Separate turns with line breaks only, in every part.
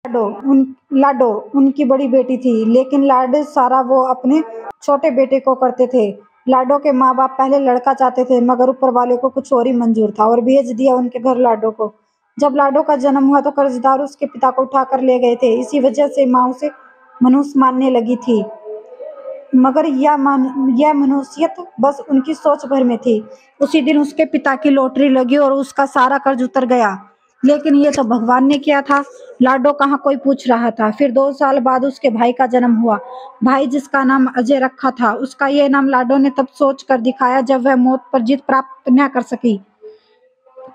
लाडो उनकी बड़ी बेटी थी, लेकिन लाड सारा वो अपने छोटे बेटे को करते थे। लाडो के माँ बाप पहले लड़का चाहते थे, मगर ऊपर वाले को कुछ और ही मंजूर था और भेज दिया उनके घर लाडो को। जब लाडो का जन्म हुआ तो कर्जदार उसके पिता को उठाकर ले गए थे। इसी वजह से माँ उसे मनुष्य मानने लगी थी, मगर यह मनुष्यत बस उनकी सोच भर में थी। उसी दिन उसके पिता की लॉटरी लगी और उसका सारा कर्ज उतर गया। लेकिन ये तो भगवान ने किया था, लाडो कहाँ कोई पूछ रहा था। फिर 2 साल बाद उसके भाई का जन्म हुआ। भाई जिसका नाम अजय रखा था, उसका ये नाम लाडो ने तब सोच कर दिखाया जब वह मौत पर जीत प्राप्त न कर सकी।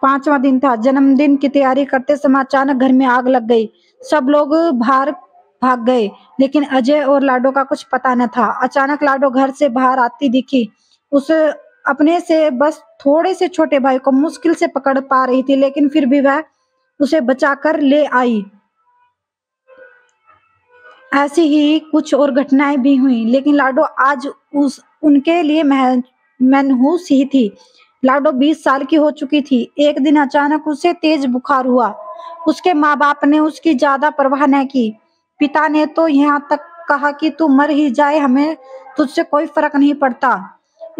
5वां दिन था। जन्मदिन की तैयारी करते समय अचानक घर में आग लग गई। सब लोग बाहर भाग गए, लेकिन अजय और लाडो का कुछ पता न था। अचानक लाडो घर से बाहर आती दिखी। उसे अपने से बस थोड़े से छोटे भाई को मुश्किल से पकड़ पा रही थी, लेकिन फिर भी वह उसे बचाकर ले आई। ऐसी ही कुछ और घटनाएं भी हुई, लेकिन लाडो आज उनके लिए मनहूस ही थी। लाडो 20 साल की हो चुकी थी। एक दिन अचानक उसे तेज बुखार हुआ। उसके माँ बाप ने उसकी ज्यादा परवाह न की। पिता ने तो यहाँ तक कहा कि तू मर ही जाए, हमें तुझसे कोई फर्क नहीं पड़ता।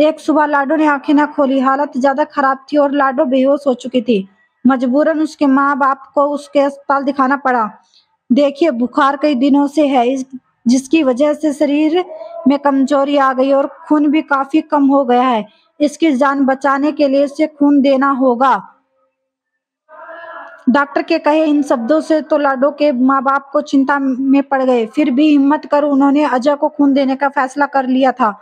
एक सुबह लाडो ने आंखें न खोली। हालत ज्यादा खराब थी और लाडो बेहोश हो चुकी थी। मजबूरन उसके माँ बाप को उसके अस्पताल दिखाना पड़ा। देखिए, बुखार कई दिनों से है, जिसकी वजह से शरीर में कमजोरी आ गई और खून भी काफी कम हो गया है। इसकी जान बचाने के लिए इसे खून देना होगा। डॉक्टर के कहे इन शब्दों से तो लाडो के माँ बाप को चिंता में पड़ गए। फिर भी हिम्मत कर उन्होंने अजय को खून देने का फैसला कर लिया था।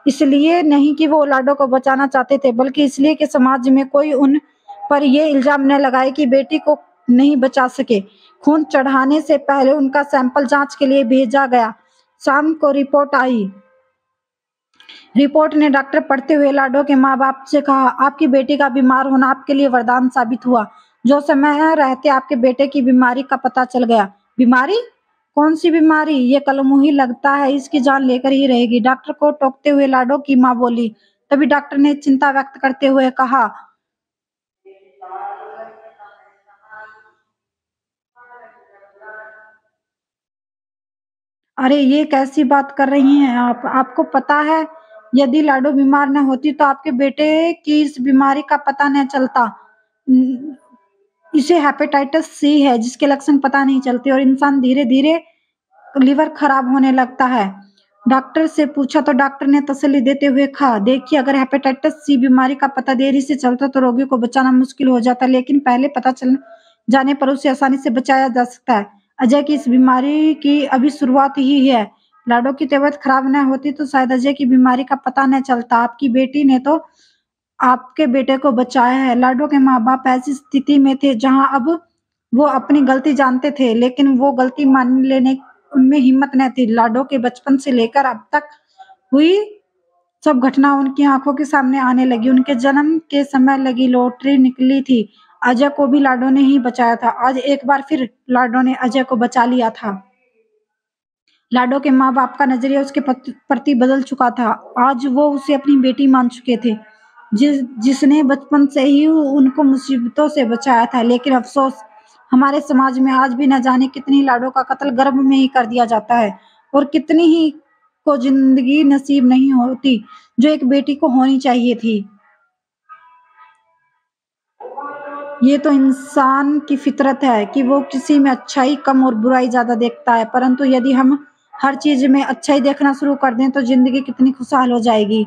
इसलिए नहीं कि वो लाडो को बचाना चाहते थे, बल्कि इसलिए कि समाज में कोई उन पर ये इल्जाम न लगाए कि बेटी को नहीं बचा सके। खून चढ़ाने से पहले उनका सैंपल जांच के लिए भेजा गया। शाम को रिपोर्ट आई। रिपोर्ट ने डॉक्टर पढ़ते हुए लाडो के माँ बाप से कहा, आपकी बेटी का बीमार होना आपके लिए वरदान साबित हुआ। जो समय रहते आपके बेटे की बीमारी का पता चल गया। बीमारी? कौन सी बीमारी? ये कलमुही लगता है इसकी जान लेकर ही रहेगी, डॉक्टर को टोकते हुए लाडो की माँ बोली। तभी डॉक्टर ने चिंता व्यक्त करते हुए कहा, अरे ये कैसी बात कर रही हैं आप? आपको पता है, यदि लाडो बीमार न होती तो आपके बेटे की इस बीमारी का पता न चलता। न- इसे हेपेटाइटिस सी है, जिसके लक्षण पता नहीं चलते और इंसान धीरे धीरे लिवर खराब होने लगता है। डॉक्टर से पूछा तो डॉक्टर ने तसल्ली देते हुए कहा, देखिए, अगर हेपेटाइटिस सी बीमारी का पता देरी से चलता तो रोगी को बचाना मुश्किल हो जाता, लेकिन पहले पता चल जाने पर उसे आसानी से बचाया जा सकता है। अजय की इस बीमारी की अभी शुरुआत ही है। लाडो की तबीयत खराब न होती तो शायद अजय की बीमारी का पता न चलता। आपकी बेटी ने तो आपके बेटे को बचाया है। लाडो के माँ बाप ऐसी स्थिति में थे जहां अब वो अपनी गलती जानते थे, लेकिन वो गलती मान लेने उनमें हिम्मत न थी। लाडो के बचपन से लेकर अब तक हुई सब घटना उनकी आंखों के सामने आने लगी। उनके जन्म के समय लगी लॉटरी निकली थी। अजय को भी लाडो ने ही बचाया था। आज एक बार फिर लाडो ने अजय को बचा लिया था। लाडो के माँ बाप का नजरिया उसके प्रति बदल चुका था। आज वो उसे अपनी बेटी मान चुके थे, जिसने बचपन से ही उनको मुसीबतों से बचाया था। लेकिन अफसोस, हमारे समाज में आज भी न जाने कितनी लाडो का कत्ल गर्भ में ही कर दिया जाता है और कितनी ही को जिंदगी नसीब नहीं होती जो एक बेटी को होनी चाहिए थी। ये तो इंसान की फितरत है कि वो किसी में अच्छाई कम और बुराई ज्यादा देखता है, परंतु यदि हम हर चीज में अच्छाई देखना शुरू कर दें तो जिंदगी कितनी खुशहाल हो जाएगी।